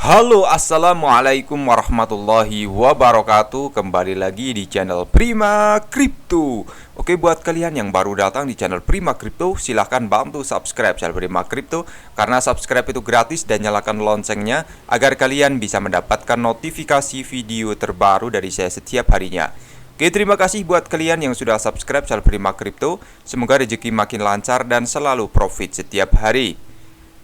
Halo, assalamualaikum warahmatullahi wabarakatuh. Kembali lagi di channel Prima Crypto. Oke, buat kalian yang baru datang di channel Prima Crypto, silahkan bantu subscribe channel Prima Crypto, karena subscribe itu gratis, dan nyalakan loncengnya agar kalian bisa mendapatkan notifikasi video terbaru dari saya setiap harinya. Oke, terima kasih buat kalian yang sudah subscribe channel Prima Crypto. Semoga rezeki makin lancar dan selalu profit setiap hari.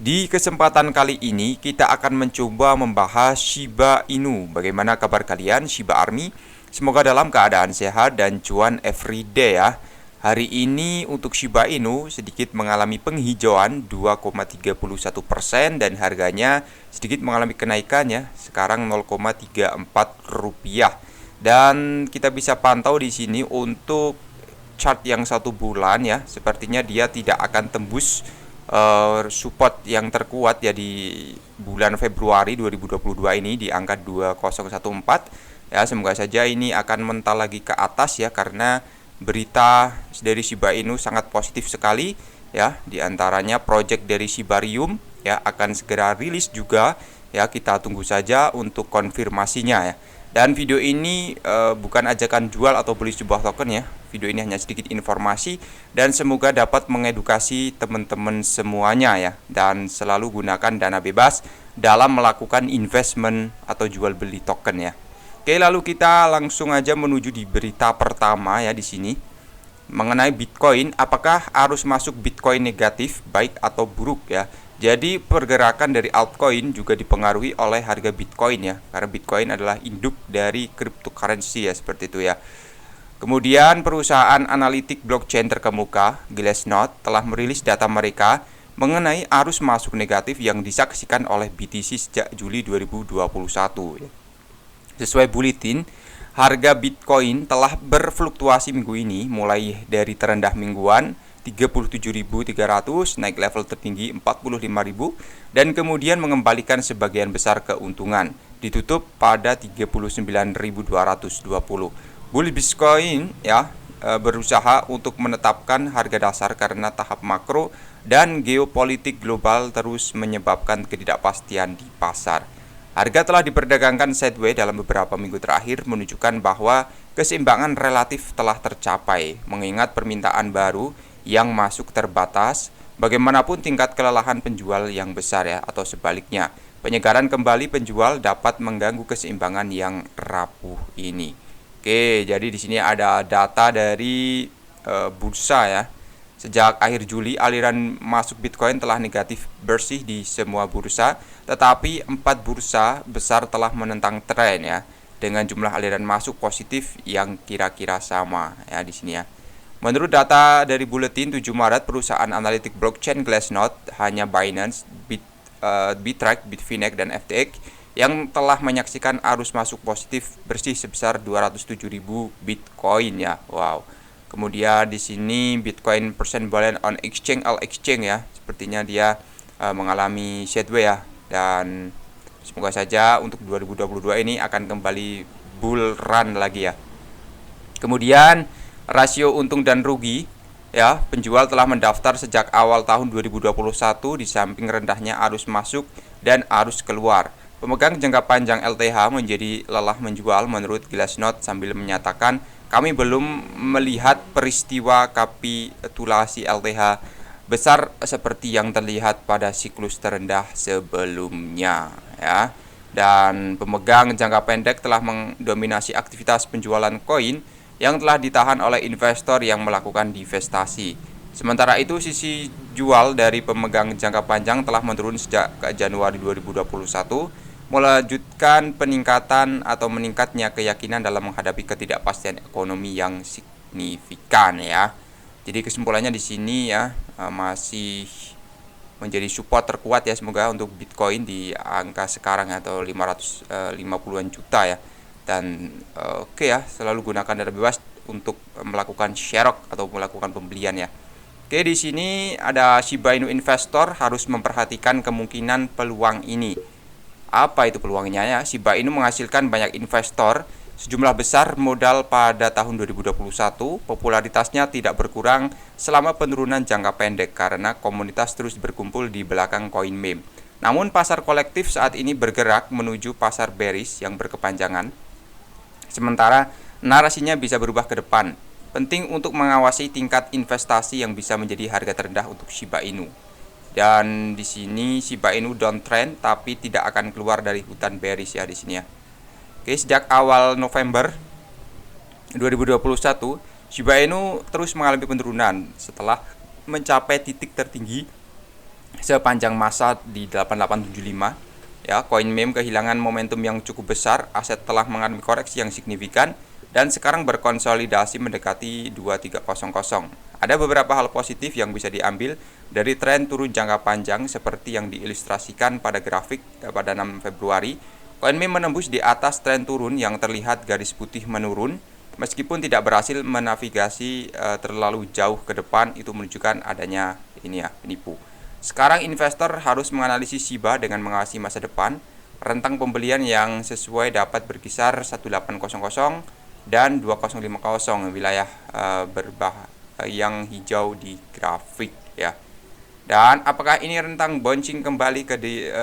Di kesempatan kali ini kita akan mencoba membahas Shiba Inu. Bagaimana kabar kalian Shiba Army? Semoga dalam keadaan sehat dan cuan everyday ya. Hari ini untuk Shiba Inu sedikit mengalami penghijauan 2,31% dan harganya sedikit mengalami kenaikan ya. Sekarang 0,34 rupiah. Dan kita bisa pantau di sini untuk chart yang 1 bulan ya. Sepertinya dia tidak akan tembus support yang terkuat ya di bulan Februari 2022 ini di angka 2014 ya. Semoga saja ini akan mental lagi ke atas ya, karena berita dari Shiba Inu sangat positif sekali ya. Di antaranya project dari Shibarium ya akan segera rilis juga ya, kita tunggu saja untuk konfirmasinya ya. Dan video ini bukan ajakan jual atau beli sebuah token ya. Video ini hanya sedikit informasi dan semoga dapat mengedukasi teman-teman semuanya ya. Dan selalu gunakan dana bebas dalam melakukan investment atau jual beli token ya. Oke, lalu kita langsung aja menuju di berita pertama ya di sini. Mengenai Bitcoin, apakah arus masuk Bitcoin negatif, baik atau buruk ya? Jadi pergerakan dari altcoin juga dipengaruhi oleh harga Bitcoin ya, karena Bitcoin adalah induk dari cryptocurrency ya, seperti itu ya. Kemudian perusahaan analitik blockchain terkemuka Glassnode telah merilis data mereka mengenai arus masuk negatif yang disaksikan oleh BTC sejak Juli 2021 ya. Sesuai buletin, harga Bitcoin telah berfluktuasi minggu ini mulai dari terendah mingguan 37.300 naik level tertinggi 45.000 dan kemudian mengembalikan sebagian besar keuntungan, ditutup pada 39.220. Bullish Bitcoin ya berusaha untuk menetapkan harga dasar karena tahap makro dan geopolitik global terus menyebabkan ketidakpastian di pasar. Harga telah diperdagangkan sideways dalam beberapa minggu terakhir, menunjukkan bahwa keseimbangan relatif telah tercapai mengingat permintaan baru yang masuk terbatas. Bagaimanapun tingkat kelelahan penjual yang besar ya, atau sebaliknya, penyegaran kembali penjual dapat mengganggu keseimbangan yang rapuh ini. Oke, jadi di sini ada data dari bursa ya. Sejak akhir Juli, aliran masuk Bitcoin telah negatif bersih di semua bursa, tetapi 4 bursa besar telah menentang tren ya, dengan jumlah aliran masuk positif yang kira-kira sama ya di sini ya. Menurut data dari buletin 7 Maret, perusahaan analitik blockchain Glassnode, hanya Binance, Bittrex, Bitfinex, dan FTX yang telah menyaksikan arus masuk positif bersih sebesar 207.000 Bitcoin ya. Wow. Kemudian di sini Bitcoin percent balance on exchange exchange ya. Sepertinya dia mengalami sideways ya, dan semoga saja untuk 2022 ini akan kembali bull run lagi ya. Kemudian rasio untung dan rugi ya, penjual telah mendaftar sejak awal tahun 2021 di samping rendahnya arus masuk dan arus keluar. Pemegang jangka panjang LTH menjadi lelah menjual menurut Glassnode sambil menyatakan, kami belum melihat peristiwa kapitulasi LTH besar seperti yang terlihat pada siklus terendah sebelumnya ya. Dan pemegang jangka pendek telah mendominasi aktivitas penjualan koin yang telah ditahan oleh investor yang melakukan divestasi. Sementara itu sisi jual dari pemegang jangka panjang telah menurun sejak Januari 2021, melanjutkan peningkatan atau meningkatnya keyakinan dalam menghadapi ketidakpastian ekonomi yang signifikan ya. Jadi kesimpulannya di sini ya, masih menjadi support terkuat ya, semoga untuk Bitcoin di angka sekarang atau 550-an juta ya. Dan oke ya, selalu gunakan dana bebas untuk melakukan sharok atau melakukan pembelian ya. Oke, di sini ada Shiba Inu investor harus memperhatikan kemungkinan peluang ini. Apa itu peluangnya ya? Shiba Inu menghasilkan banyak investor, sejumlah besar modal pada tahun 2021. Popularitasnya tidak berkurang selama penurunan jangka pendek karena komunitas terus berkumpul di belakang koin meme. Namun pasar kolektif saat ini bergerak menuju pasar bearish yang berkepanjangan. Sementara narasinya bisa berubah ke depan. Penting untuk mengawasi tingkat investasi yang bisa menjadi harga terendah untuk Shiba Inu. Dan di sini Shiba Inu downtrend tapi tidak akan keluar dari hutan bearish ya di sini ya. Oke, sejak awal November 2021, Shiba Inu terus mengalami penurunan setelah mencapai titik tertinggi sepanjang masa di 8875. Ya, koin meme kehilangan momentum yang cukup besar, aset telah mengalami koreksi yang signifikan dan sekarang berkonsolidasi mendekati 2300. Ada beberapa hal positif yang bisa diambil dari tren turun jangka panjang seperti yang diilustrasikan pada grafik pada 6 Februari. Koin meme menembus di atas tren turun yang terlihat garis putih menurun. Meskipun tidak berhasil menavigasi terlalu jauh ke depan, itu menunjukkan adanya ini ya, penipu. Sekarang investor harus menganalisis Shiba dengan mengawasi masa depan. Rentang pembelian yang sesuai dapat berkisar 1800 dan 2050 wilayah yang hijau di grafik ya. Dan apakah ini rentang bouncing kembali ke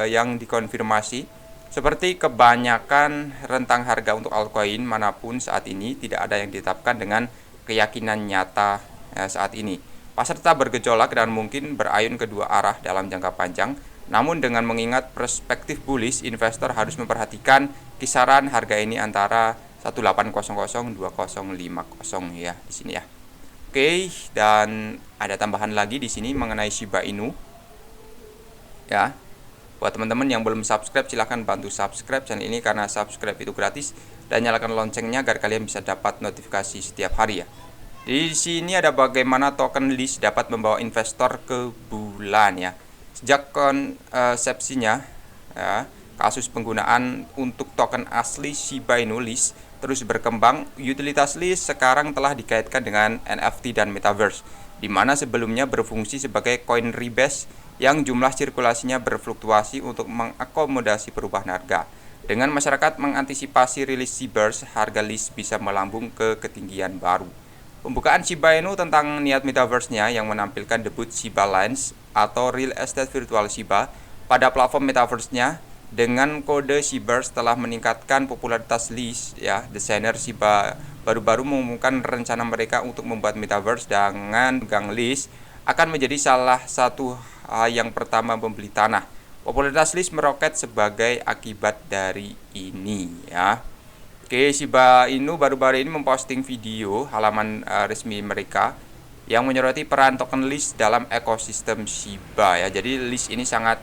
yang dikonfirmasi? Seperti kebanyakan rentang harga untuk altcoin manapun saat ini, tidak ada yang ditetapkan dengan keyakinan nyata saat ini. Pasar tetap bergejolak dan mungkin berayun kedua arah dalam jangka panjang. Namun dengan mengingat perspektif bullish, investor harus memperhatikan kisaran harga ini antara 1800 2050 ya di sini ya. Oke, dan ada tambahan lagi di sini mengenai Shiba Inu. Ya. Buat teman-teman yang belum subscribe, silahkan bantu subscribe channel ini karena subscribe itu gratis, dan nyalakan loncengnya agar kalian bisa dapat notifikasi setiap hari ya. Di sini ada bagaimana token list dapat membawa investor ke bulan ya. Sejak konsepsinya ya, kasus penggunaan untuk token asli Shiba Inu list terus berkembang. Utilitas list sekarang telah dikaitkan dengan NFT dan Metaverse, di mana sebelumnya berfungsi sebagai koin rebase yang jumlah sirkulasinya berfluktuasi untuk mengakomodasi perubahan harga. Dengan masyarakat mengantisipasi rilis Shiba, harga list bisa melambung ke ketinggian baru. Pembukaan Shiba Inu tentang niat Metaverse-nya yang menampilkan debut Shiba Lens atau Real Estate Virtual Shiba pada platform Metaverse-nya dengan kode Shiba telah meningkatkan popularitas list ya. Desainer Shiba baru-baru mengumumkan rencana mereka untuk membuat Metaverse dengan pegang list akan menjadi salah satu yang pertama membeli tanah. Popularitas list meroket sebagai akibat dari ini ya. Oke, Shiba Inu baru-baru ini memposting video halaman resmi mereka yang menyoroti peran token list dalam ekosistem Shiba ya. Jadi list ini sangat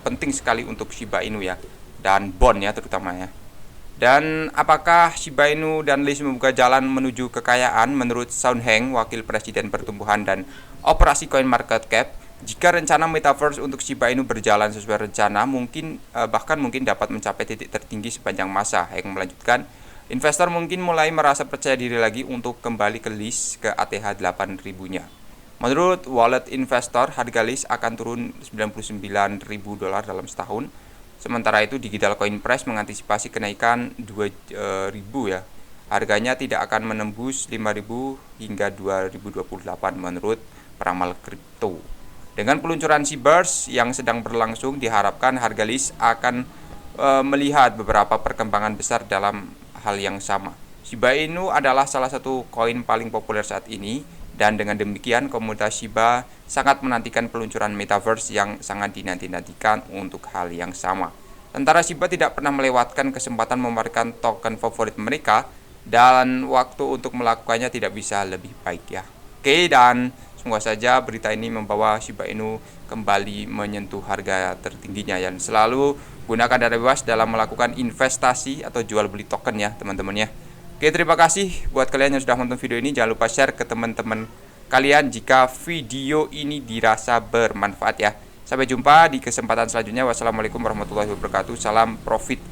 penting sekali untuk Shiba Inu ya, dan bond ya terutama ya. Dan apakah Shiba Inu dan list membuka jalan menuju kekayaan? Menurut Sun Heng, Wakil Presiden Pertumbuhan dan Operasi CoinMarketCap, jika rencana Metaverse untuk Shiba Inu berjalan sesuai rencana, bahkan mungkin dapat mencapai titik tertinggi sepanjang masa. Heng melanjutkan, investor mungkin mulai merasa percaya diri lagi untuk kembali ke list ke ATH 8.000-nya. Menurut wallet investor, harga list akan turun $99.000 dalam setahun. Sementara itu Digital Coin Press mengantisipasi kenaikan 2.000 ya. Harganya tidak akan menembus 5.000 hingga 2028 menurut peramal kripto. Dengan peluncuran Shiba yang sedang berlangsung, diharapkan harga list akan melihat beberapa perkembangan besar dalam hal yang sama. Shiba Inu adalah salah satu koin paling populer saat ini, dan dengan demikian komunitas Shiba sangat menantikan peluncuran Metaverse yang sangat dinanti-nantikan untuk hal yang sama. Sementara Shiba tidak pernah melewatkan kesempatan memamerkan token favorit mereka, dan waktu untuk melakukannya tidak bisa lebih baik ya. Oke, dan semoga saja berita ini membawa Shiba Inu kembali menyentuh harga tertingginya, dan selalu gunakan dana bebas dalam melakukan investasi atau jual beli token ya teman-teman ya. Oke, terima kasih buat kalian yang sudah nonton video ini. Jangan lupa share ke teman-teman kalian jika video ini dirasa bermanfaat ya. Sampai jumpa di kesempatan selanjutnya. Wassalamualaikum warahmatullahi wabarakatuh. Salam profit.